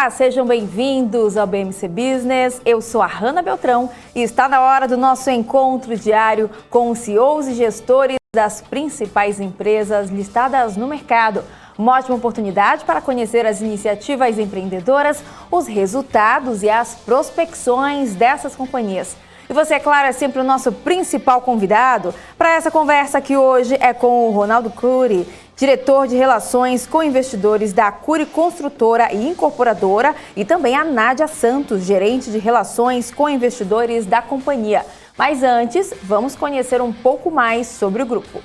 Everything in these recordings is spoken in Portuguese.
Olá, sejam bem-vindos ao BMC Business. Eu sou a Hanna Beltrão e está na hora do nosso encontro diário com os CEOs e gestores das principais empresas listadas no mercado. Uma ótima oportunidade para conhecer as iniciativas empreendedoras, os resultados e as prospecções dessas companhias. E você, é claro, é sempre o nosso principal convidado para essa conversa que hoje é com o Ronaldo Cury, diretor de Relações com Investidores da Cury Construtora e Incorporadora, e também a Nádia Santos, gerente de Relações com Investidores da companhia. Mas antes, vamos conhecer um pouco mais sobre o grupo.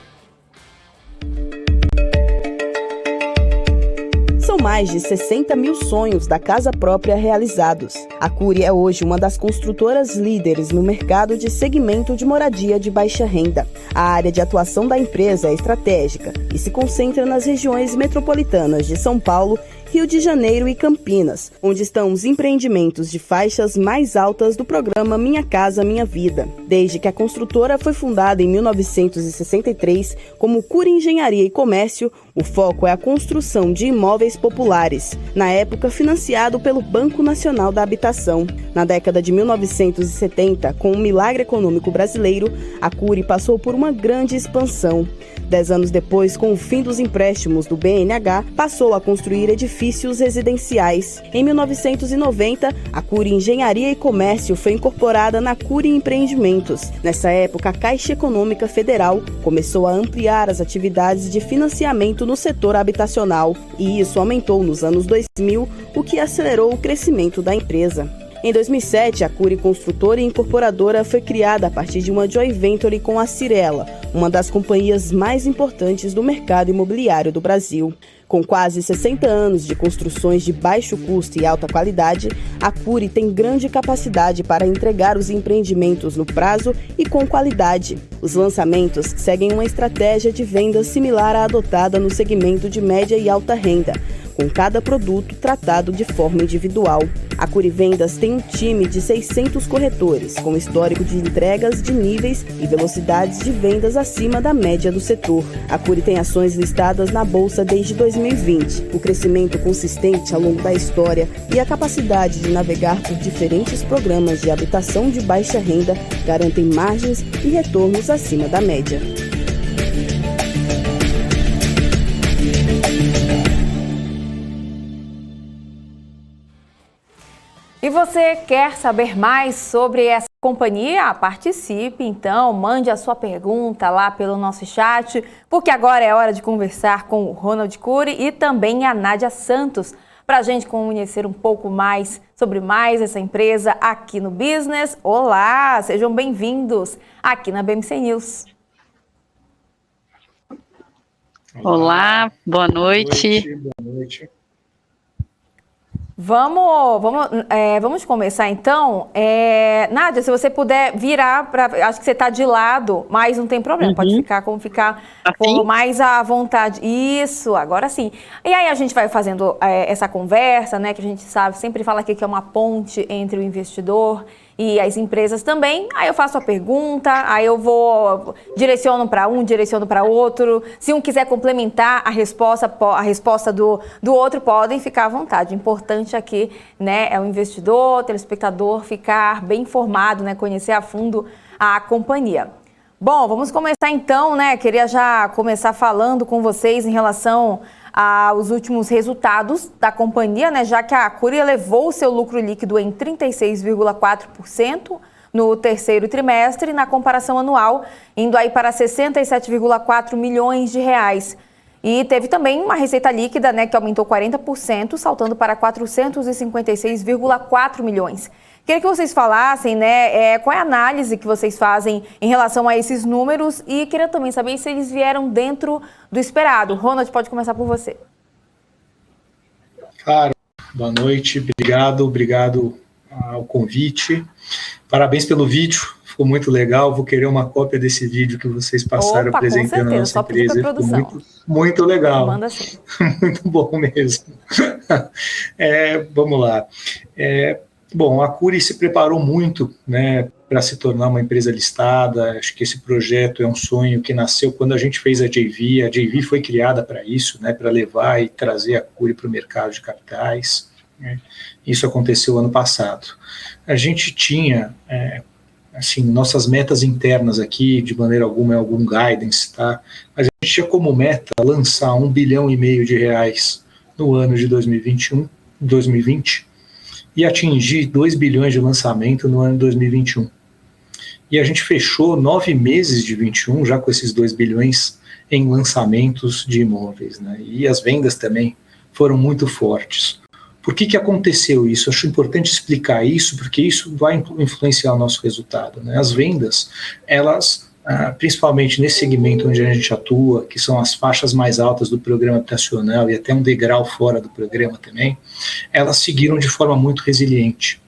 São mais de 60 mil sonhos da casa própria realizados. A Cury é hoje uma das construtoras líderes no mercado de segmento de moradia de baixa renda. A área de atuação da empresa é estratégica e se concentra nas regiões metropolitanas de São Paulo, Rio de Janeiro e Campinas, onde estão os empreendimentos de faixas mais altas do programa Minha Casa Minha Vida. Desde que a construtora foi fundada em 1963 como Cury Engenharia e Comércio, o foco é a construção de imóveis populares, na época financiado pelo Banco Nacional da Habitação. Na década de 1970, com o milagre econômico brasileiro, a Cury passou por uma grande expansão. 10 anos depois, com o fim dos empréstimos do BNH, passou a construir edifícios residenciais. Em 1990, a Cury Engenharia e Comércio foi incorporada na Cury Empreendimentos. Nessa época, a Caixa Econômica Federal começou a ampliar as atividades de financiamento no setor habitacional, e isso aumentou nos anos 2000, o que acelerou o crescimento da empresa. Em 2007, a Cury Construtora e Incorporadora foi criada a partir de uma joint venture com a Cyrela, uma das companhias mais importantes do mercado imobiliário do Brasil. Com quase 60 anos de construções de baixo custo e alta qualidade, a Cury tem grande capacidade para entregar os empreendimentos no prazo e com qualidade. Os lançamentos seguem uma estratégia de vendas similar à adotada no segmento de média e alta renda, com cada produto tratado de forma individual. A Cury Vendas tem um time de 600 corretores, com histórico de entregas de níveis e velocidades de vendas acima da média do setor. A Cury tem ações listadas na Bolsa desde 2020. O crescimento consistente ao longo da história e a capacidade de navegar por diferentes programas de habitação de baixa renda garantem margens e retornos acima da média. E você quer saber mais sobre essa companhia? Participe, então, mande a sua pergunta lá pelo nosso chat, porque agora é hora de conversar com o Ronald Cury e também a Nádia Santos, para a gente conhecer um pouco mais sobre mais essa empresa aqui no Business. Olá, sejam bem-vindos aqui na BMC News. Olá, boa noite. Boa noite. Vamos começar então. Nádia, se você puder virar para. Acho que você está de lado, mas não tem problema, pode ficar como ficar por mais à vontade. Isso, agora sim. E aí a gente vai fazendo essa conversa, né? Que a gente sabe, sempre fala aqui que é uma ponte entre o investidor e as empresas também. Aí eu faço a pergunta, aí eu direciono para um, direciono para outro. Se um quiser complementar a resposta do outro, podem ficar à vontade. O importante aqui, né, é o investidor, o telespectador ficar bem informado, né, conhecer a fundo a companhia. Bom, vamos começar então, né? Queria já começar falando com vocês em relação aos últimos resultados da companhia, né? Já que a Cury elevou o seu lucro líquido em 36,4% no terceiro trimestre, na comparação anual, indo aí para 67,4 milhões de reais. E teve também uma receita líquida, né, que aumentou 40%, saltando para 456,4 milhões. Queria que vocês falassem, né, qual é a análise que vocês fazem em relação a esses números e queria também saber se eles vieram dentro do esperado. Ronald, pode começar por você. Claro, boa noite, obrigado ao convite. Parabéns pelo vídeo, ficou muito legal. Vou querer uma cópia desse vídeo que vocês passaram apresentando a nossa empresa. Ficou muito legal. Manda sim. Muito bom mesmo. Vamos lá. Bom, a Cury se preparou muito, né, para se tornar uma empresa listada. Acho que esse projeto é um sonho que nasceu quando a gente fez a JV. A JV foi criada para isso, né, para levar e trazer a Cury para o mercado de capitais. né? Isso aconteceu ano passado. A gente tinha, assim, nossas metas internas aqui, de maneira alguma é algum guidance, tá? Mas a gente tinha como meta lançar R$1,5 bilhão no ano de 2020 e atingir 2 bilhões de lançamento no ano de 2021. E a gente fechou 9 meses de 21 já com esses 2 bilhões em lançamentos de imóveis, né? E as vendas também foram muito fortes. Por que aconteceu isso? Acho importante explicar isso, porque isso vai influenciar o nosso resultado, né? As vendas, elas, principalmente nesse segmento onde a gente atua, que são as faixas mais altas do programa habitacional e até um degrau fora do programa também, elas seguiram de forma muito resiliente,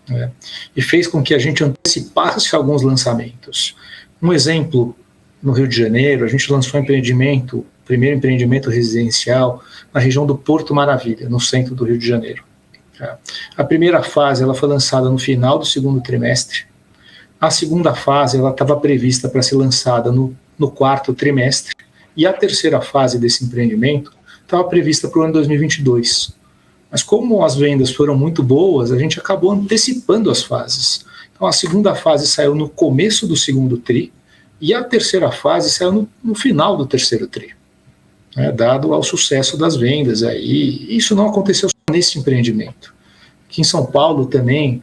né? E fez com que a gente antecipasse alguns lançamentos. Um exemplo, no Rio de Janeiro, a gente lançou um empreendimento, primeiro empreendimento residencial, na região do Porto Maravilha, no centro do Rio de Janeiro. A primeira fase ela foi lançada no final do segundo trimestre. A segunda fase ela estava prevista para ser lançada no quarto trimestre. E a terceira fase desse empreendimento estava prevista para o ano 2022. Mas como as vendas foram muito boas, a gente acabou antecipando as fases. Então a segunda fase saiu no começo do segundo tri e a terceira fase saiu no final do terceiro tri. Dado ao sucesso das vendas. E isso não aconteceu só nesse empreendimento. Aqui em São Paulo também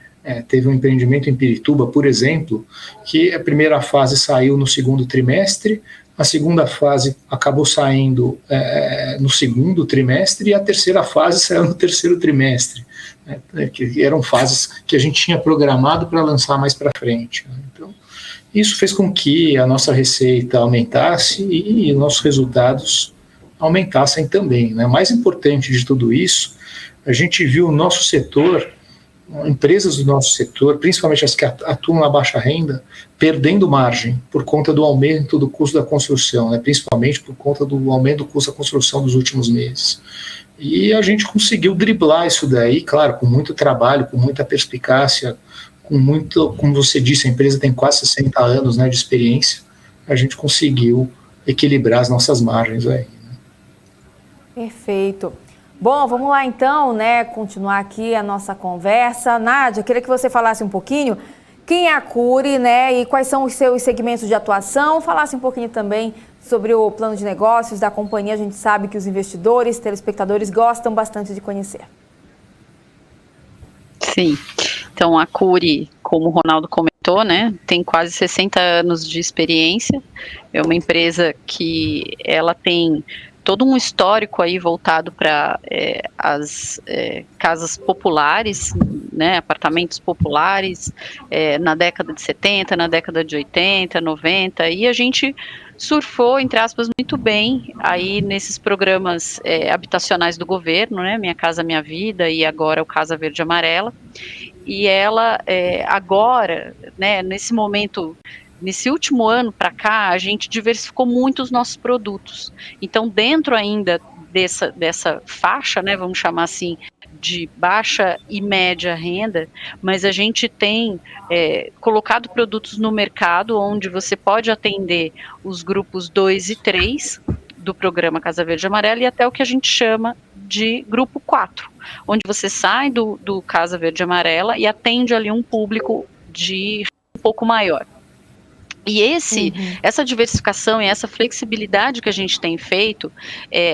teve um empreendimento em Pirituba, por exemplo, que a primeira fase saiu no segundo trimestre, a segunda fase acabou saindo no segundo trimestre e a terceira fase saiu no terceiro trimestre, né, que eram fases que a gente tinha programado para lançar mais para frente. Então, isso fez com que a nossa receita aumentasse e nossos resultados aumentassem também, né? Mais importante de tudo isso, a gente viu o nosso setor, empresas do nosso setor, principalmente as que atuam na baixa renda, perdendo margem por conta do aumento do custo da construção, né? Principalmente por conta do aumento do custo da construção dos últimos meses. E a gente conseguiu driblar isso daí, claro, com muito trabalho, com muita perspicácia, com muito, como você disse, a empresa tem quase 60 anos, né, de experiência, a gente conseguiu equilibrar as nossas margens aí. Perfeito. Bom, vamos lá então, né, continuar aqui a nossa conversa. Nádia, queria que você falasse um pouquinho quem é a Cury, né, e quais são os seus segmentos de atuação, falasse um pouquinho também sobre o plano de negócios da companhia. A gente sabe que os investidores, telespectadores gostam bastante de conhecer. Sim, então a Cury, como o Ronaldo comentou, né, tem quase 60 anos de experiência, é uma empresa que ela tem todo um histórico aí voltado para as casas populares, né, apartamentos populares, na década de 70, na década de 80, 90, e a gente surfou, entre aspas, muito bem aí nesses programas habitacionais do governo, né, Minha Casa Minha Vida e agora o Casa Verde e Amarela, e ela agora, né, nesse momento, nesse último ano para cá, a gente diversificou muito os nossos produtos. Então, dentro ainda dessa faixa, né, vamos chamar assim, de baixa e média renda, mas a gente tem colocado produtos no mercado onde você pode atender os grupos 2 e 3 do programa Casa Verde e Amarela e até o que a gente chama de grupo 4, onde você sai do Casa Verde e Amarela e atende ali um público de um pouco maior. E essa diversificação e essa flexibilidade que a gente tem feito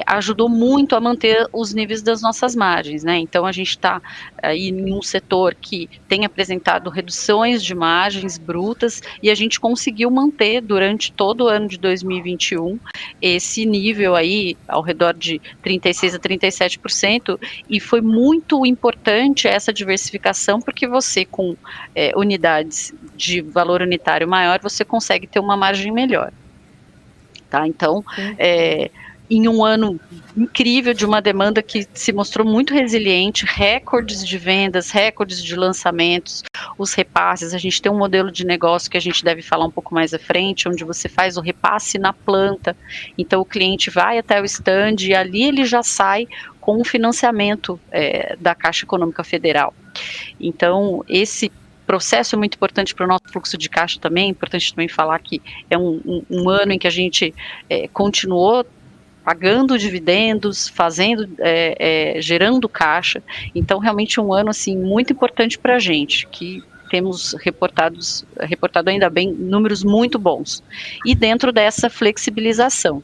ajudou muito a manter os níveis das nossas margens, né? Então a gente está aí em um setor que tem apresentado reduções de margens brutas e a gente conseguiu manter durante todo o ano de 2021 esse nível aí ao redor de 36% a 37%, e foi muito importante essa diversificação porque você com unidades de valor unitário maior, você consegue ter uma margem melhor, tá? Então, em um ano incrível de uma demanda que se mostrou muito resiliente, recordes de vendas, recordes de lançamentos, os repasses, a gente tem um modelo de negócio que a gente deve falar um pouco mais à frente, onde você faz o repasse na planta, então o cliente vai até o stand e ali ele já sai com o financiamento da Caixa Econômica Federal. Então, esse processo é muito importante para o nosso fluxo de caixa também. É importante também falar que é um ano em que a gente continuou pagando dividendos, gerando caixa. Então, realmente um ano assim muito importante para a gente, que temos reportado ainda bem números muito bons. E dentro dessa flexibilização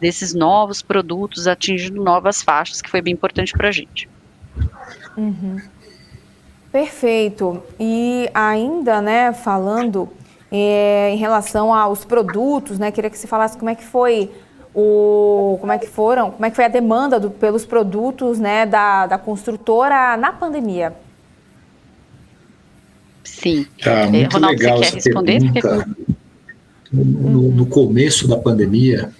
desses novos produtos atingindo novas faixas, que foi bem importante para a gente. Uhum. Perfeito. E ainda, né, falando em relação aos produtos, né, queria que você falasse como é que foi a demanda pelos produtos, né, da construtora na pandemia. Sim. Muito Ronaldo, legal você quer responder? Pergunta. No começo da pandemia,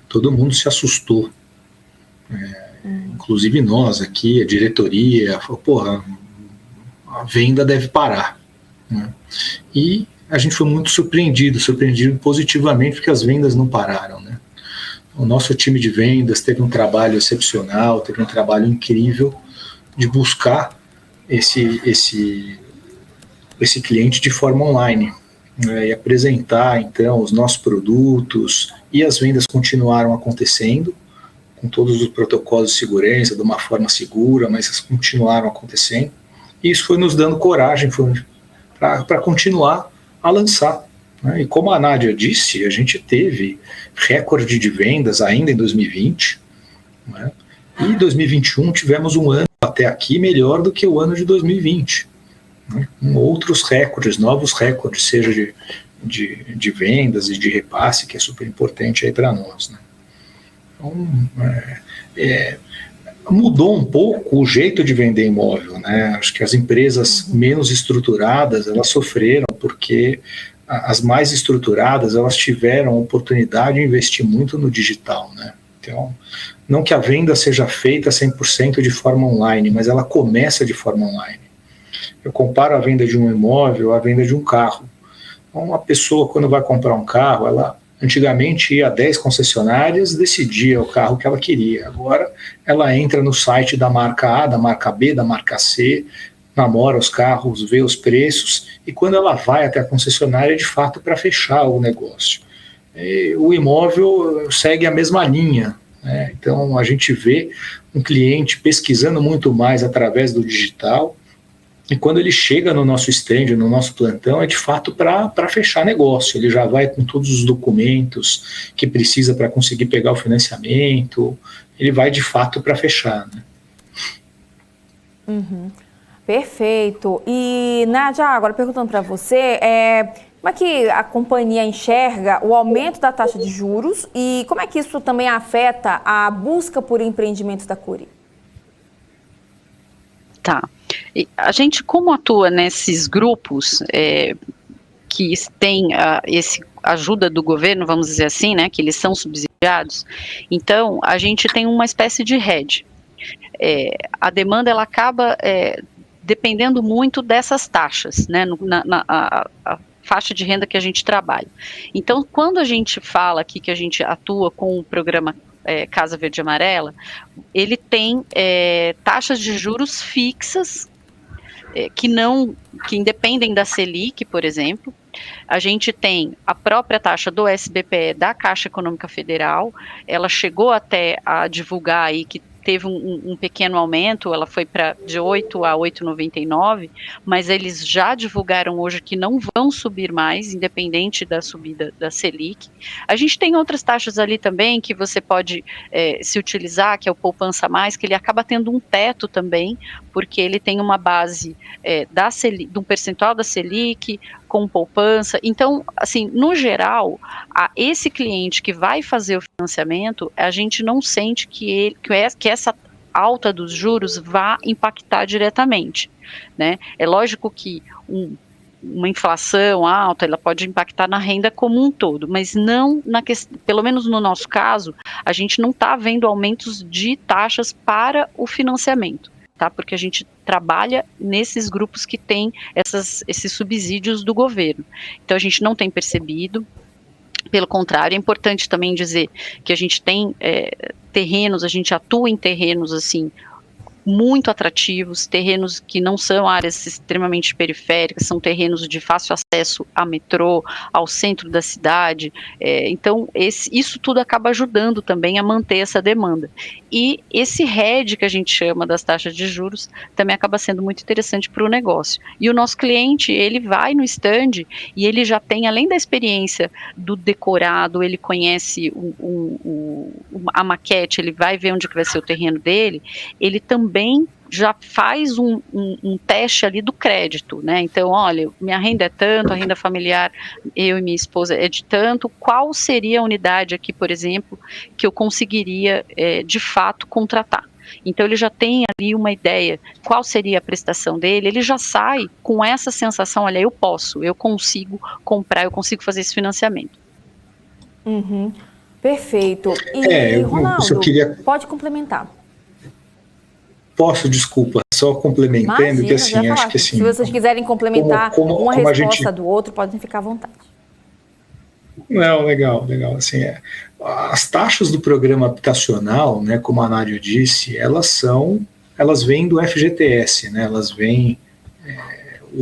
todo mundo se assustou. Inclusive nós aqui, a diretoria, falou, porra, a venda deve parar. Né? E a gente foi muito surpreendido positivamente, porque as vendas não pararam. Né? O nosso time de vendas teve um trabalho excepcional, teve um trabalho incrível de buscar esse cliente de forma online, né, e apresentar então os nossos produtos, e as vendas continuaram acontecendo com todos os protocolos de segurança, de uma forma segura, mas elas continuaram acontecendo, e isso foi nos dando coragem para continuar a lançar. Né? E como a Nádia disse, a gente teve recorde de vendas ainda em 2020, né? E em 2021 tivemos um ano até aqui melhor do que o ano de 2020. Com outros recordes, novos recordes, seja de vendas e de repasse, que é super importante aí para nós. Né? Então, mudou um pouco o jeito de vender imóvel. Né? Acho que as empresas menos estruturadas, elas sofreram, porque as mais estruturadas, elas tiveram a oportunidade de investir muito no digital. Né? Então, não que a venda seja feita 100% de forma online, mas ela começa de forma online. Eu comparo a venda de um imóvel à venda de um carro. Uma pessoa, quando vai comprar um carro, ela antigamente ia a 10 concessionárias, decidia o carro que ela queria. Agora, ela entra no site da marca A, da marca B, da marca C, namora os carros, vê os preços, e quando ela vai até a concessionária, de fato, para fechar o negócio. E o imóvel segue a mesma linha. Né? Então, a gente vê um cliente pesquisando muito mais através do digital, e quando ele chega no nosso stand, no nosso plantão, é de fato para fechar negócio. Ele já vai com todos os documentos que precisa para conseguir pegar o financiamento, ele vai de fato para fechar. Né? Uhum. Perfeito. E, Nádia, agora perguntando para você, como é que a companhia enxerga o aumento da taxa de juros e como é que isso também afeta a busca por empreendimentos da Cury? Tá. E a gente, como atua nesses grupos que têm essa ajuda do governo, vamos dizer assim, né, que eles são subsidiados, então a gente tem uma espécie de hedge. A demanda ela acaba dependendo muito dessas taxas, né, a faixa de renda que a gente trabalha. Então, quando a gente fala aqui que a gente atua com o programa Casa Verde e Amarela, ele tem taxas de juros fixas que independem da Selic, por exemplo. A gente tem a própria taxa do SBPE da Caixa Econômica Federal, ela chegou até a divulgar aí que teve um pequeno aumento, ela foi de 8 a 8,99, mas eles já divulgaram hoje que não vão subir mais, independente da subida da Selic. A gente tem outras taxas ali também que você pode se utilizar, que é o Poupança Mais, que ele acaba tendo um teto também, porque ele tem uma base de um percentual da Selic, com poupança. Então, assim, no geral, esse cliente que vai fazer o financiamento, a gente não sente que essa alta dos juros vá impactar diretamente, né? É lógico que uma inflação alta, ela pode impactar na renda como um todo, mas não pelo menos no nosso caso, a gente não está vendo aumentos de taxas para o financiamento. Tá? Porque a gente trabalha nesses grupos que têm esses subsídios do governo. Então, a gente não tem percebido. Pelo contrário, é importante também dizer que a gente tem terrenos, a gente atua em terrenos assim muito atrativos, terrenos que não são áreas extremamente periféricas, são terrenos de fácil acesso a metrô, ao centro da cidade, então isso tudo acaba ajudando também a manter essa demanda. E esse hedge que a gente chama das taxas de juros também acaba sendo muito interessante para o negócio. E o nosso cliente, ele vai no stand e ele já tem, além da experiência do decorado, ele conhece a maquete, ele vai ver onde que vai ser o terreno dele, ele também já faz um teste ali do crédito, né? Então, olha, minha renda é tanto, a renda familiar, eu e minha esposa é de tanto, qual seria a unidade aqui, por exemplo, que eu conseguiria, de fato, contratar? Então, ele já tem ali uma ideia, qual seria a prestação dele, ele já sai com essa sensação, olha, eu consigo comprar, eu consigo fazer esse financiamento. Uhum. Perfeito. E, Ronaldo, pode complementar. Posso, desculpa, só complementando. Imagina, que assim, acho que assim, se vocês quiserem complementar uma resposta do outro, podem ficar à vontade. Não, legal. Assim, as taxas do programa habitacional, né, como a Nádia disse, elas vêm do FGTS, né, elas vêm,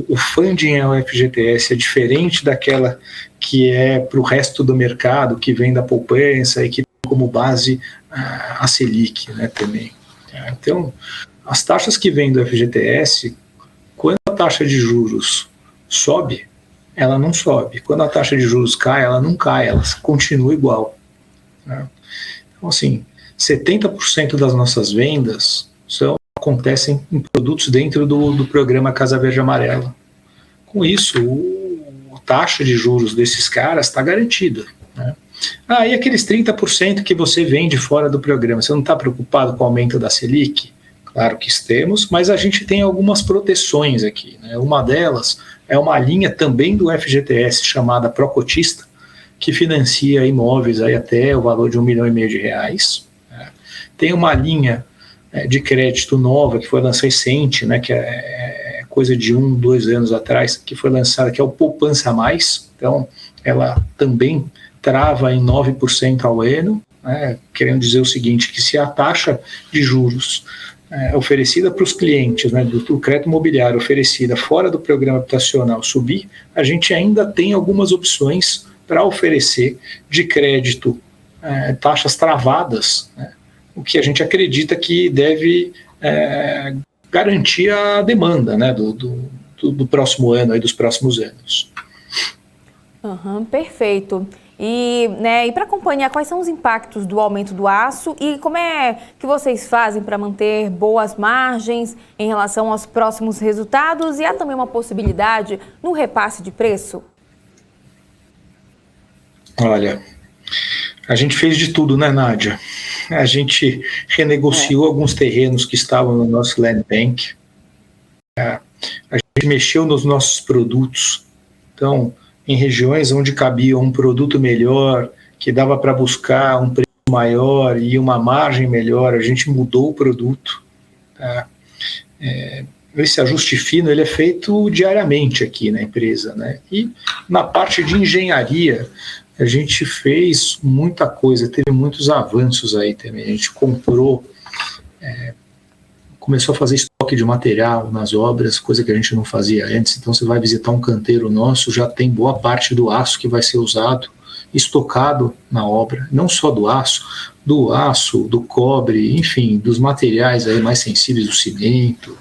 o funding ao FGTS é diferente daquela que é para o resto do mercado, que vem da poupança e que tem como base a Selic, né, também. Então, as taxas que vêm do FGTS, quando a taxa de juros sobe, ela não sobe. Quando a taxa de juros cai, ela não cai, ela continua igual. Né? Então, assim, 70% das nossas vendas acontecem em produtos dentro do programa Casa Verde Amarela. Com isso, a taxa de juros desses caras está garantida. Né? E aqueles 30% que você vende fora do programa, você não está preocupado com o aumento da Selic? Claro que estamos, mas a gente tem algumas proteções aqui. Né? Uma delas é uma linha também do FGTS chamada Procotista, que financia imóveis aí até o valor de R$1,5 milhão. Né? Tem uma linha de crédito nova que foi lançada recente, né, que é coisa de 2 anos atrás, que foi lançada, que é o Poupança Mais. Então, ela também trava em 9% ao ano, né, querendo dizer o seguinte, que se a taxa de juros oferecida para os clientes, né, do crédito imobiliário oferecida fora do programa habitacional subir, a gente ainda tem algumas opções para oferecer de crédito taxas travadas, né, o que a gente acredita que deve garantir a demanda, né, do próximo ano, aí, dos próximos anos. Perfeito. E para acompanhar, quais são os impactos do aumento do aço e como é que vocês fazem para manter boas margens em relação aos próximos resultados? E há também uma possibilidade no repasse de preço? Olha, a gente fez de tudo, né, Nádia? A gente renegociou alguns terrenos que estavam no nosso land bank. A gente mexeu nos nossos produtos. Então, em regiões onde cabia um produto melhor, que dava para buscar um preço maior e uma margem melhor, a gente mudou o produto. Tá? Esse ajuste fino ele é feito diariamente aqui na empresa. Né? E na parte de engenharia, a gente fez muita coisa, teve muitos avanços aí também. A gente comprou, começou a fazer estoque de material nas obras, coisa que a gente não fazia antes. Então você vai visitar um canteiro nosso, já tem boa parte do aço que vai ser usado, estocado na obra, não só do aço, do cobre, enfim, dos materiais aí mais sensíveis, do cimento,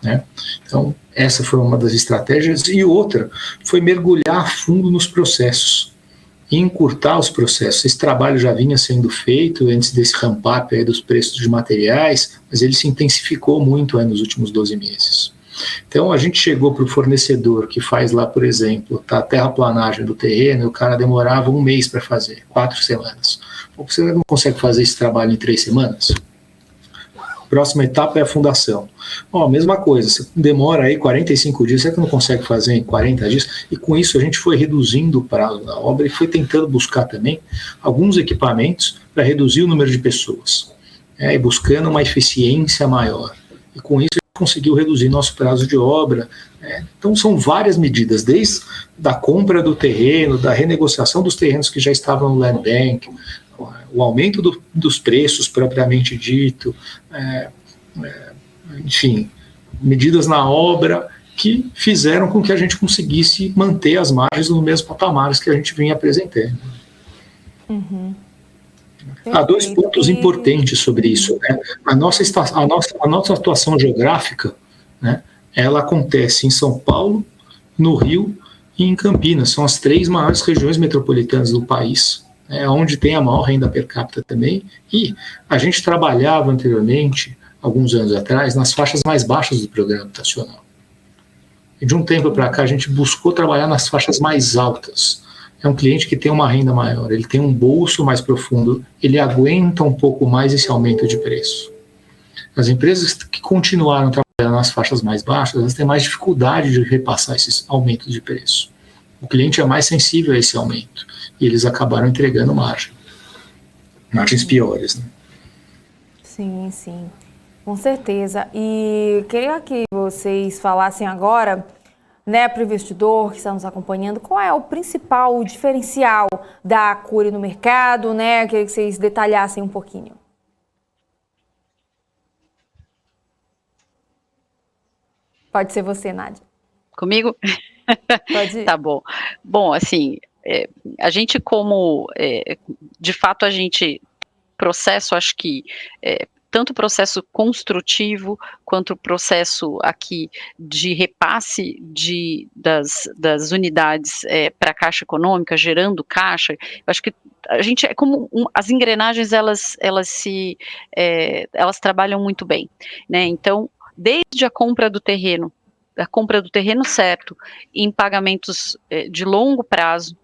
né? Então essa foi uma das estratégias, e outra foi mergulhar a fundo nos processos e encurtar os processos. Esse trabalho já vinha sendo feito antes desse ramp-up aí dos preços de materiais, mas ele se intensificou muito aí nos últimos 12 meses. Então a gente chegou para o fornecedor que faz lá, por exemplo, a terraplanagem do terreno, e o cara demorava 1 mês para fazer, 4 semanas. Você não consegue fazer esse trabalho em 3 semanas? Próxima etapa é a fundação. Mesma coisa, você demora aí 45 dias, você não consegue fazer em 40 dias? E com isso a gente foi reduzindo o prazo da obra e foi tentando buscar também alguns equipamentos para reduzir o número de pessoas, e buscando uma eficiência maior. E com isso a gente conseguiu reduzir nosso prazo de obra. Então são várias medidas, desde a compra do terreno, da renegociação dos terrenos que já estavam no land bank, o aumento dos preços propriamente dito, enfim, medidas na obra que fizeram com que a gente conseguisse manter as margens no mesmo patamares que a gente vinha apresentando. Uhum. Há dois pontos importantes sobre isso, né? A nossa atuação geográfica, né, ela acontece em São Paulo, no Rio e em Campinas. São as 3 maiores regiões metropolitanas do país, onde tem a maior renda per capita também. E a gente trabalhava anteriormente, alguns anos atrás, nas faixas mais baixas do programa habitacional. E de um tempo para cá, a gente buscou trabalhar nas faixas mais altas. É um cliente que tem uma renda maior, ele tem um bolso mais profundo, ele aguenta um pouco mais esse aumento de preço. As empresas que continuaram trabalhando nas faixas mais baixas, elas têm mais dificuldade de repassar esses aumentos de preço. O cliente é mais sensível a esse aumento, e eles acabaram entregando margens piores, né? Sim, sim, com certeza. E queria que vocês falassem agora, né, para o investidor que está nos acompanhando, qual é o principal diferencial da Acuri no mercado, né? Queria que vocês detalhassem um pouquinho. Pode ser você, Nádia. Comigo? Pode ir. Tá bom. Bom, assim, a gente de fato a gente, processo, acho que tanto o processo construtivo quanto o processo aqui de repasse das unidades para a Caixa Econômica, gerando caixa, eu acho que a gente é como as engrenagens, elas trabalham muito bem, né? Então, desde a compra do terreno certo, em pagamentos de longo prazo,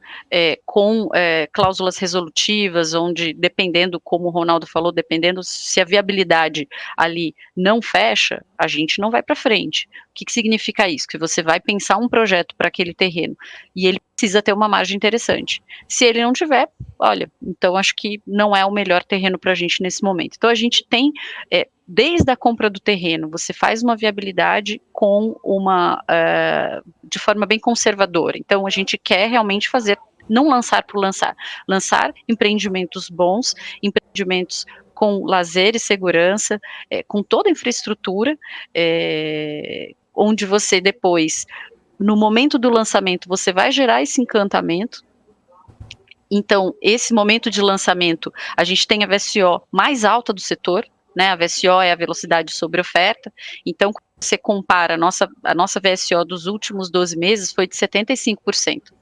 com cláusulas resolutivas, onde, dependendo, como o Ronaldo falou, dependendo se a viabilidade ali não fecha, a gente não vai para frente. O que significa isso? Que você vai pensar um projeto para aquele terreno e ele precisa ter uma margem interessante. Se ele não tiver, olha, então acho que não é o melhor terreno para a gente nesse momento. Então a gente tem, desde a compra do terreno, você faz uma viabilidade de forma bem conservadora. Então a gente quer realmente fazer, não lançar por lançar empreendimentos bons, empreendimentos com lazer e segurança, com toda a infraestrutura, onde você depois, no momento do lançamento, você vai gerar esse encantamento. Então, esse momento de lançamento, a gente tem a VSO mais alta do setor, né? A VSO é a velocidade sobre oferta. Então, quando você compara a nossa VSO dos últimos 12 meses, foi de 75%.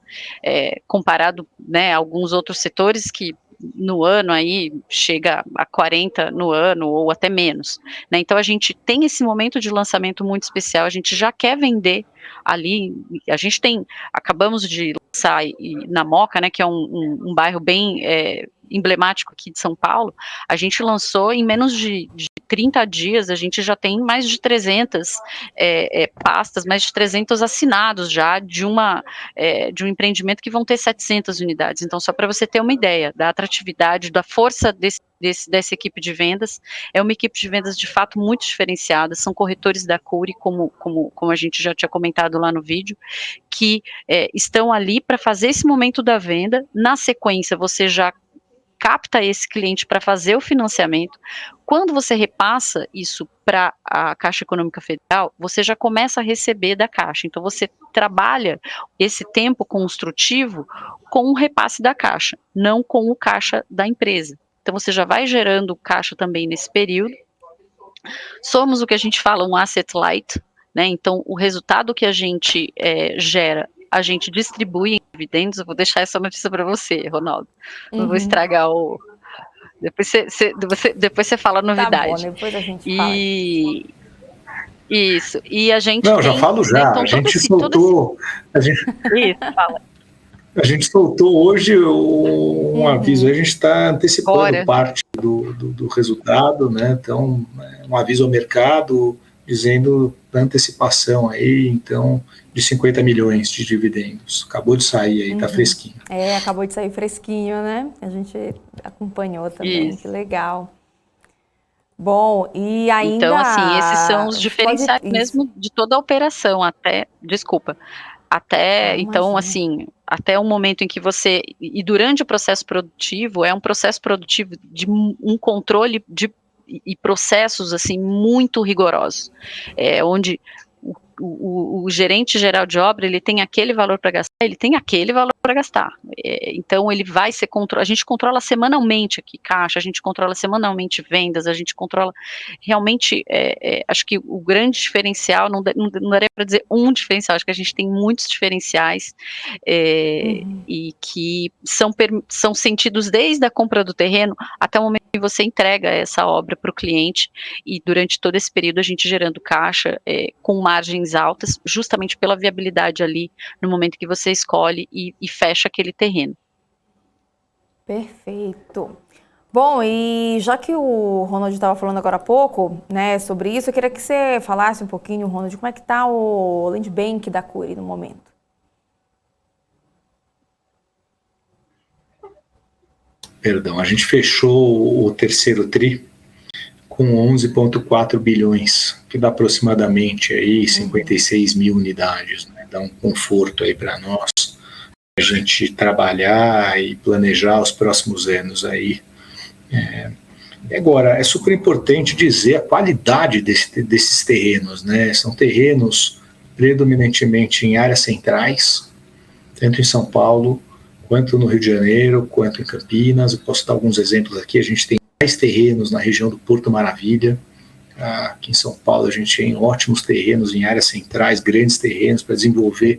Comparado, né, a alguns outros setores que no ano aí chega a 40 no ano ou até menos, né? Então a gente tem esse momento de lançamento muito especial, a gente já quer vender ali, acabamos de lançar na Moca, né, que é um bairro bem emblemático aqui de São Paulo, a gente lançou em menos de 30 dias, a gente já tem mais de 300 pastas, mais de 300 assinados já de um empreendimento que vão ter 700 unidades. Então, só para você ter uma ideia da atratividade, da força dessa equipe de vendas, é uma equipe de vendas de fato muito diferenciada, são corretores da Acuri, como a gente já tinha comentado lá no vídeo, que estão ali para fazer esse momento da venda. Na sequência, você já capta esse cliente para fazer o financiamento. Quando você repassa isso para a Caixa Econômica Federal, você já começa a receber da Caixa. Então, você trabalha esse tempo construtivo com o repasse da Caixa, não com o caixa da empresa. Então, você já vai gerando caixa também nesse período. Somos o que a gente fala um asset light, né? Então, o resultado que a gente gera, a gente distribui em dividendos. Eu vou deixar essa notícia para você, Ronaldo. Não vou estragar o... Depois você fala a novidade. Tá bom, depois a gente fala. Isso. E a gente já falo já. Então, a gente soltou... Isso, fala. A gente soltou hoje um aviso, a gente está antecipando parte do resultado, né? Então, um aviso ao mercado dizendo da antecipação aí, então, de 50 milhões de dividendos. Acabou de sair aí, tá fresquinho. Acabou de sair fresquinho, né? A gente acompanhou também, Isso. Que legal. Bom, e ainda... Então, assim, esses são os diferenciais mesmo de toda a operação, então, assim, até o momento em que você, e durante o processo produtivo, é um processo produtivo de um controle e processos assim muito rigorosos, onde o gerente geral de obra, ele tem aquele valor para gastar, ele tem aquele valor para gastar. Então ele vai ser a gente controla semanalmente aqui caixa, a gente controla semanalmente vendas, a gente controla realmente, acho que o grande diferencial, não daria para dizer um diferencial, acho que a gente tem muitos diferenciais e que são sentidos desde a compra do terreno até o momento que você entrega essa obra para o cliente, e durante todo esse período a gente gerando caixa com margens altas, justamente pela viabilidade ali no momento que você escolhe e fecha aquele terreno. Perfeito. Bom, e já que o Ronald estava falando agora há pouco, né, sobre isso, eu queria que você falasse um pouquinho, Ronald, como é que está o Land Bank da Cury no momento? Perdão, a gente fechou o terceiro TRI com 11,4 bilhões, que dá aproximadamente aí 56 mil unidades, né? Dá um conforto aí para nós, a gente trabalhar e planejar os próximos anos aí. Agora, é super importante dizer a qualidade desses terrenos, né? São terrenos predominantemente em áreas centrais, tanto em São Paulo, quanto no Rio de Janeiro, quanto em Campinas. Eu posso dar alguns exemplos aqui. A gente tem mais terrenos na região do Porto Maravilha. Aqui em São Paulo a gente tem ótimos terrenos em áreas centrais, grandes terrenos para desenvolver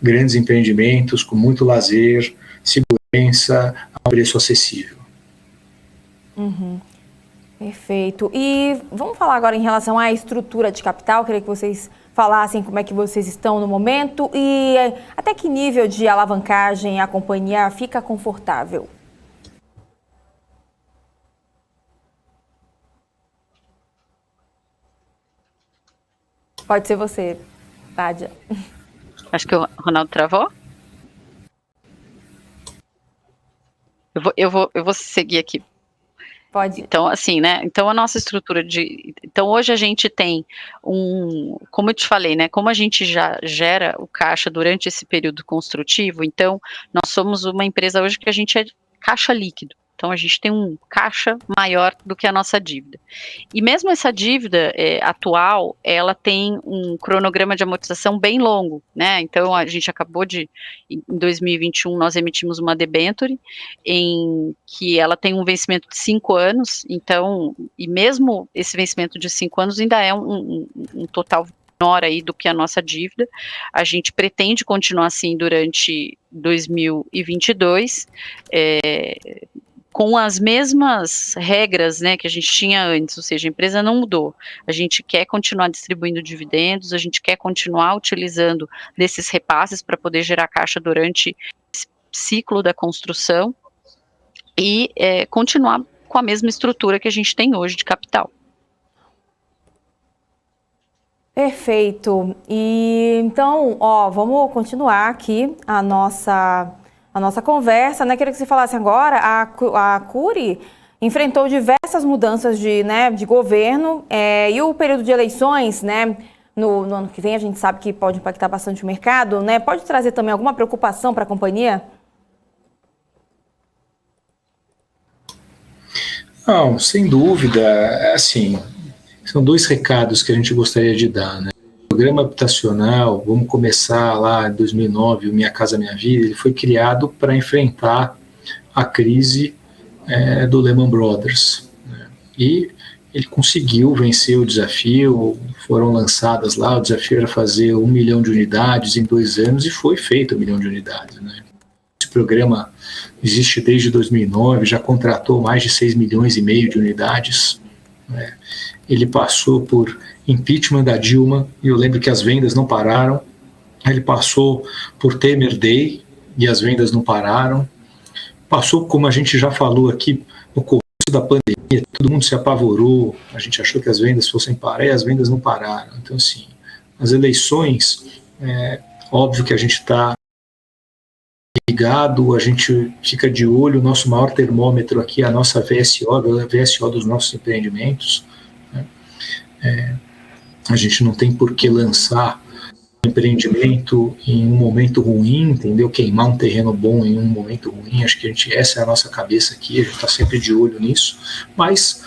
grandes empreendimentos com muito lazer, segurança, a um preço acessível. Perfeito. E vamos falar agora em relação à estrutura de capital. Queria que vocês falassem como é que vocês estão no momento e até que nível de alavancagem a companhia fica confortável. Pode ser você, Nádia. Acho que o Ronaldo travou. Eu vou seguir aqui. Pode. Então, assim, né? Então, a nossa estrutura Então, hoje a gente tem como eu te falei, né? Como a gente já gera o caixa durante esse período construtivo, então, nós somos uma empresa hoje que a gente é caixa líquido. Então, a gente tem um caixa maior do que a nossa dívida. E mesmo essa dívida atual, ela tem um cronograma de amortização bem longo, né? Então, a gente acabou em 2021, nós emitimos uma debenture em que ela tem um vencimento de 5 anos, então, e mesmo esse vencimento de 5 anos ainda é um total menor aí do que a nossa dívida. A gente pretende continuar assim durante 2022, com as mesmas regras, né, que a gente tinha antes, ou seja, a empresa não mudou. A gente quer continuar distribuindo dividendos, a gente quer continuar utilizando desses repasses para poder gerar caixa durante esse ciclo da construção e continuar com a mesma estrutura que a gente tem hoje de capital. Perfeito. E então, vamos continuar aqui a nossa conversa, né? Queria que você falasse agora, a Cury enfrentou diversas mudanças de governo e o período de eleições, né? No ano que vem a gente sabe que pode impactar bastante o mercado, né? Pode trazer também alguma preocupação para a companhia? Não, sem dúvida, assim, são dois recados que a gente gostaria de dar, né? O programa habitacional, vamos começar lá em 2009, o Minha Casa Minha Vida, ele foi criado para enfrentar a crise do Lehman Brothers, né? E ele conseguiu vencer o desafio, foram lançadas lá, o desafio era fazer 1 milhão de unidades em 2 anos e foi feito 1 milhão de unidades, né? Esse programa existe desde 2009, já contratou mais de 6 milhões e meio de unidades, né? Ele passou por impeachment da Dilma, e eu lembro que as vendas não pararam. Ele passou por Temer Day, e as vendas não pararam. Passou, como a gente já falou aqui, no começo da pandemia, todo mundo se apavorou, a gente achou que as vendas fossem parar, e as vendas não pararam. Então, assim, as eleições, óbvio que a gente está ligado, a gente fica de olho, o nosso maior termômetro aqui é a nossa VSO, a VSO dos nossos empreendimentos, né? A gente não tem por que lançar um empreendimento em um momento ruim, entendeu? Queimar um terreno bom em um momento ruim, acho que essa é a nossa cabeça aqui, a gente está sempre de olho nisso, mas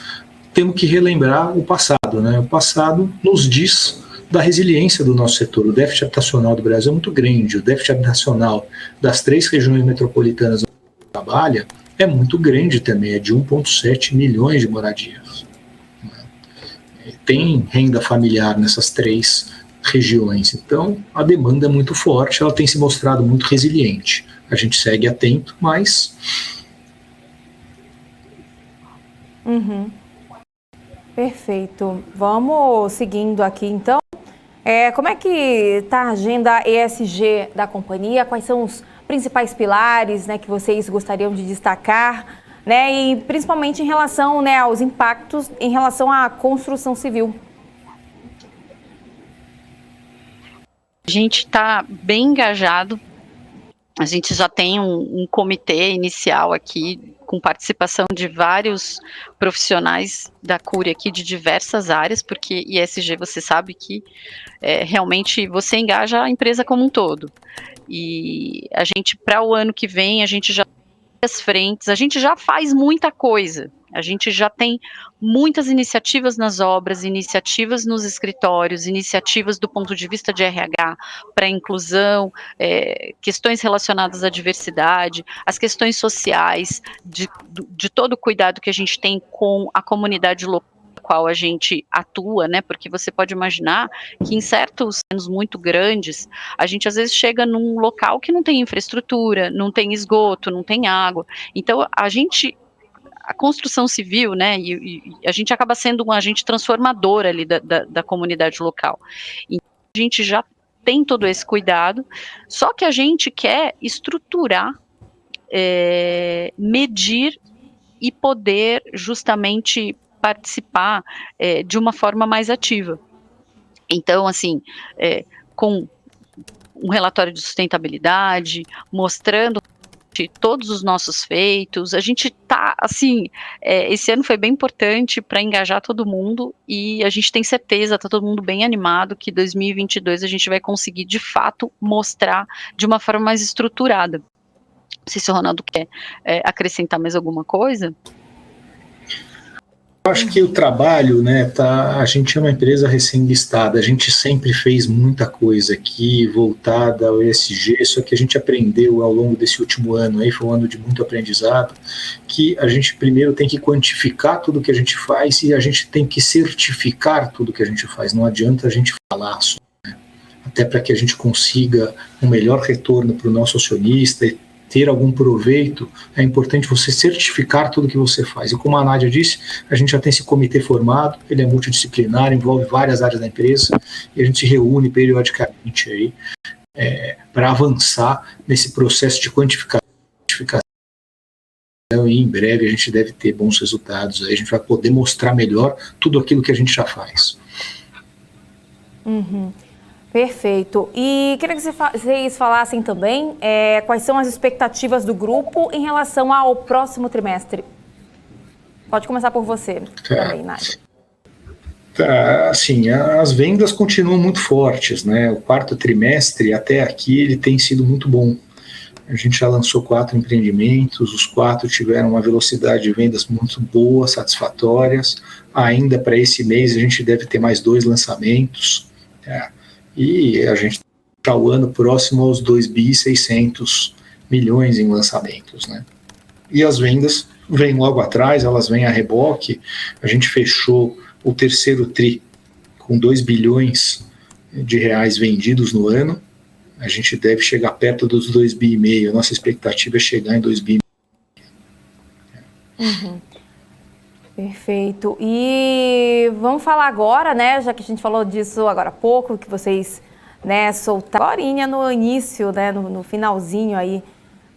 temos que relembrar o passado, né? O passado nos diz da resiliência do nosso setor. O déficit habitacional do Brasil é muito grande. O déficit habitacional das 3 regiões metropolitanas onde a gente trabalha é muito grande também, é de 1,7 milhões de moradias. Tem renda familiar nessas 3 regiões, então a demanda é muito forte, ela tem se mostrado muito resiliente. A gente segue atento, mas... Perfeito. Vamos seguindo aqui, então. Como é que está a agenda ESG da companhia? Quais são os principais pilares, né, que vocês gostariam de destacar, né, e principalmente em relação, né, aos impactos em relação à construção civil? A gente está bem engajado. A gente já tem um comitê inicial aqui, com participação de vários profissionais da Cury aqui de diversas áreas, porque ESG você sabe que realmente você engaja a empresa como um todo. E a gente, para o ano que vem, a gente já tem as frentes, a gente já faz muita coisa. A gente já tem muitas iniciativas nas obras, iniciativas nos escritórios, iniciativas do ponto de vista de RH, para a inclusão, questões relacionadas à diversidade, as questões sociais, de todo o cuidado que a gente tem com a comunidade local qual a gente atua, né, porque você pode imaginar que em certos centros muito grandes, a gente às vezes chega num local que não tem infraestrutura, não tem esgoto, não tem água, então a construção civil, né, e a gente acaba sendo um agente transformador ali da comunidade local. Então, a gente já tem todo esse cuidado, só que a gente quer estruturar, medir e poder justamente participar de uma forma mais ativa. Então, assim, com um relatório de sustentabilidade, mostrando todos os nossos feitos, a gente tá, assim, esse ano foi bem importante para engajar todo mundo e a gente tem certeza, tá todo mundo bem animado que 2022 a gente vai conseguir, de fato, mostrar de uma forma mais estruturada. Não sei se o Ronaldo quer acrescentar mais alguma coisa. Eu acho que o trabalho, né, a gente é uma empresa recém-listada, a gente sempre fez muita coisa aqui voltada ao ESG, só que a gente aprendeu ao longo desse último ano, aí foi um ano de muito aprendizado, que a gente primeiro tem que quantificar tudo que a gente faz e a gente tem que certificar tudo que a gente faz, não adianta a gente falar só, né? Até para que a gente consiga um melhor retorno para o nosso acionista e ter algum proveito, é importante você certificar tudo que você faz. E como a Nádia disse, a gente já tem esse comitê formado, ele é multidisciplinar, envolve várias áreas da empresa, e a gente se reúne periodicamente aí para avançar nesse processo de quantificação, e em breve a gente deve ter bons resultados, aí a gente vai poder mostrar melhor tudo aquilo que a gente já faz. Perfeito. E queria que vocês falassem também quais são as expectativas do grupo em relação ao próximo trimestre. Pode começar por você também, Nádia. Assim, as vendas continuam muito fortes, né? O quarto trimestre, até aqui, ele tem sido muito bom. A gente já lançou 4 empreendimentos, os 4 tiveram uma velocidade de vendas muito boa, satisfatórias. Ainda para esse mês a gente deve ter mais 2 lançamentos, e a gente está o ano próximo aos 2.600 milhões em lançamentos, né? E as vendas vêm logo atrás, elas vêm a reboque. A gente fechou o terceiro tri com 2 bilhões de reais vendidos no ano. A gente deve chegar perto dos 2,5 bi. A nossa expectativa é chegar em 2,5 bi. Perfeito. E vamos falar agora, né, já que a gente falou disso agora há pouco, que vocês, né, soltaram agora no início, né, no finalzinho aí,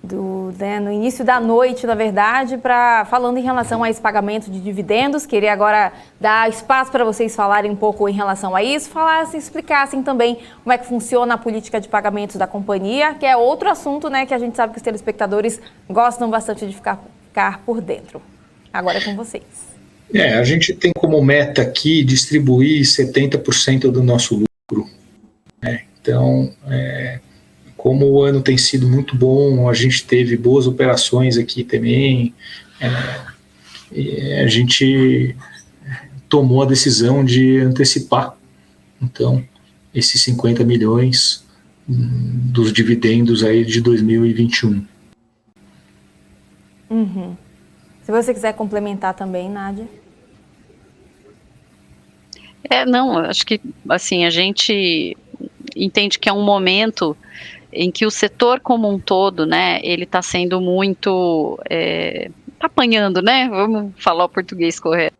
no início da noite, na verdade, falando em relação a esse pagamento de dividendos. Queria agora dar espaço para vocês falarem um pouco em relação a isso, explicassem também como é que funciona a política de pagamentos da companhia, que é outro assunto, né, que a gente sabe que os telespectadores gostam bastante de ficar por dentro. Agora é com vocês. A gente tem como meta aqui distribuir 70% do nosso lucro, né? Então, como o ano tem sido muito bom, a gente teve boas operações aqui também, e a gente tomou a decisão de antecipar, então, esses 50 milhões dos dividendos aí de 2021. Uhum. Se você quiser complementar também, Nádia. Não, acho que assim, a gente entende que é um momento em que o setor como um todo, né, ele está sendo muito, tá apanhando, né, vamos falar o português correto.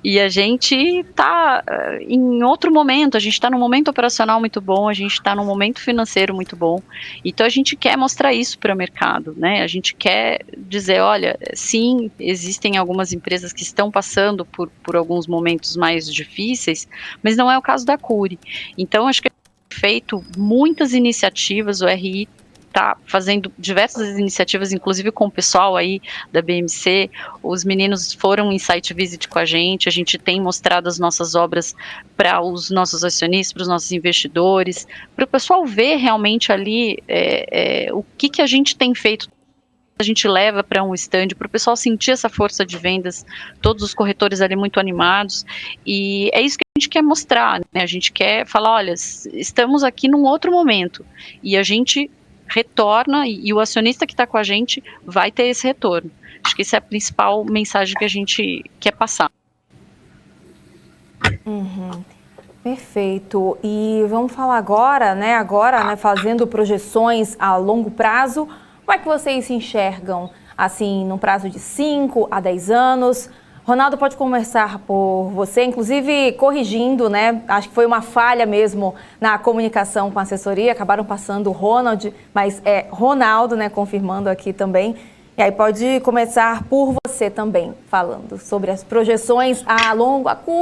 E a gente está em outro momento, a gente está num momento operacional muito bom, a gente está num momento financeiro muito bom, então a gente quer mostrar isso para o mercado, né? A gente quer dizer, olha, sim, existem algumas empresas que estão passando por alguns momentos mais difíceis, mas não é o caso da Cury. Então acho que a gente tem feito muitas iniciativas, o RI está fazendo diversas iniciativas, inclusive com o pessoal aí da BMC, os meninos foram em site visit com a gente tem mostrado as nossas obras para os nossos acionistas, para os nossos investidores, para o pessoal ver realmente ali o que a gente tem feito, a gente leva para um stand, para o pessoal sentir essa força de vendas, todos os corretores ali muito animados, e é isso que a gente quer mostrar, né? A gente quer falar, olha, estamos aqui num outro momento, e a gente retorna, e o acionista que está com a gente vai ter esse retorno. Acho que essa é a principal mensagem que a gente quer passar. Uhum. Perfeito. E vamos falar agora, né, fazendo projeções a longo prazo, como é que vocês se enxergam, assim, num prazo de 5 a 10 anos? Ronaldo, pode começar por você, inclusive corrigindo, né? Acho que foi uma falha mesmo na comunicação com a assessoria, acabaram passando o Ronald, mas é Ronaldo, né? Confirmando aqui também. E aí pode começar por você também, falando sobre as projeções a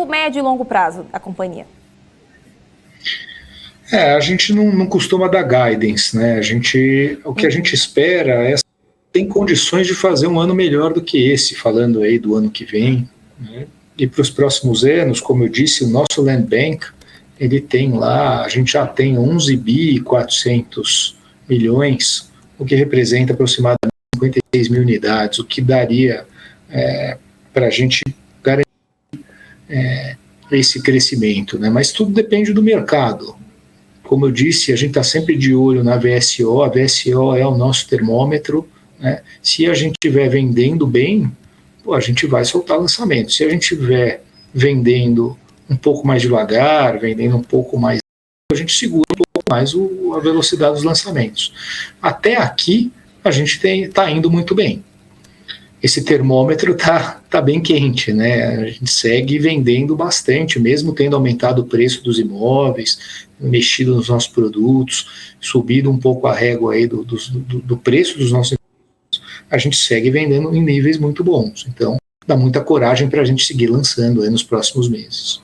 médio e longo prazo da companhia. A gente não costuma dar guidance, né? O que a gente espera tem condições de fazer um ano melhor do que esse, falando aí do ano que vem, né? E para os próximos anos, como eu disse, o nosso Land Bank, ele tem lá, a gente já tem 11 bi e 400 milhões, o que representa aproximadamente 56 mil unidades, o que daria para a gente garantir esse crescimento, né? Mas tudo depende do mercado. Como eu disse, a gente está sempre de olho na VSO, a VSO é o nosso termômetro, né? Se a gente estiver vendendo bem, a gente vai soltar lançamento. Se a gente estiver vendendo um pouco mais devagar, vendendo um pouco mais, a gente segura um pouco mais a velocidade dos lançamentos. Até aqui, a gente está indo muito bem. Esse termômetro tá bem quente, né? A gente segue vendendo bastante, mesmo tendo aumentado o preço dos imóveis, mexido nos nossos produtos, subido um pouco a régua aí do preço dos nossos imóveis, a gente segue vendendo em níveis muito bons. Então, dá muita coragem para a gente seguir lançando aí nos próximos meses.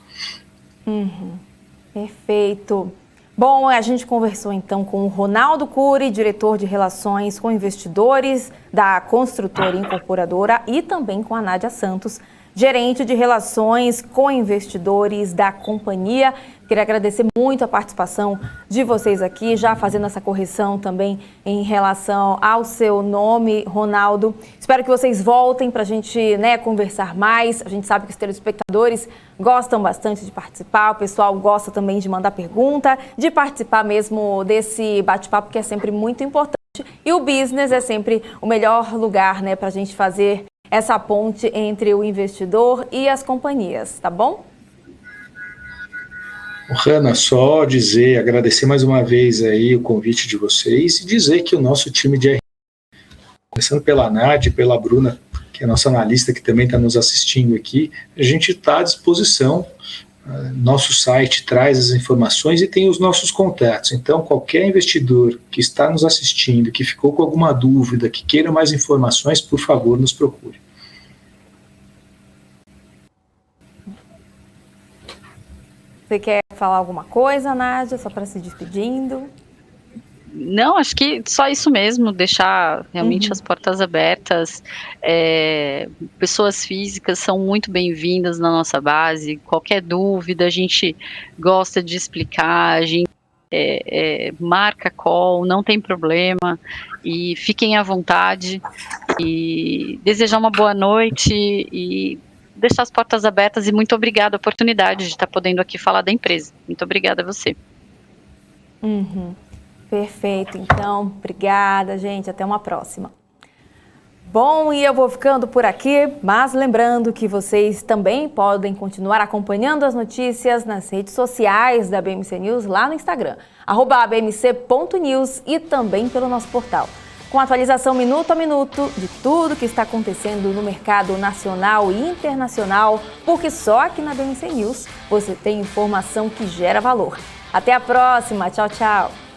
Perfeito. Bom, a gente conversou então com o Ronaldo Cury, diretor de Relações com Investidores da Construtora Incorporadora, e também com a Nádia Santos, gerente de Relações com Investidores da companhia. Queria agradecer muito a participação de vocês aqui, já fazendo essa correção também em relação ao seu nome, Ronaldo. Espero que vocês voltem para a gente, né, conversar mais. A gente sabe que os telespectadores gostam bastante de participar, o pessoal gosta também de mandar pergunta, de participar mesmo desse bate-papo, que é sempre muito importante. E o business é sempre o melhor lugar, né, para a gente fazer essa ponte entre o investidor e as companhias, tá bom? Hanna, só agradecer mais uma vez aí o convite de vocês e dizer que o nosso time de RI, começando pela Nádia e pela Bruna, que é a nossa analista que também está nos assistindo aqui, a gente está à disposição. Nosso site traz as informações e tem os nossos contatos. Então, qualquer investidor que está nos assistindo, que ficou com alguma dúvida, que queira mais informações, por favor, nos procure. Você quer falar alguma coisa, Nádia, só para se despedindo? Não, acho que só isso mesmo, deixar realmente as portas abertas. Pessoas físicas são muito bem-vindas na nossa base. Qualquer dúvida, a gente gosta de explicar, a gente marca call, não tem problema, e fiquem à vontade, e desejar uma boa noite, e deixar as portas abertas e muito obrigada a oportunidade de estar podendo aqui falar da empresa. Muito obrigada a você. Perfeito, então, obrigada, gente, até uma próxima. Bom, e eu vou ficando por aqui, mas lembrando que vocês também podem continuar acompanhando as notícias nas redes sociais da BMC News, lá no Instagram, @bmc.news, e também pelo nosso portal, com atualização minuto a minuto de tudo que está acontecendo no mercado nacional e internacional, porque só aqui na BMC News você tem informação que gera valor. Até a próxima, tchau, tchau!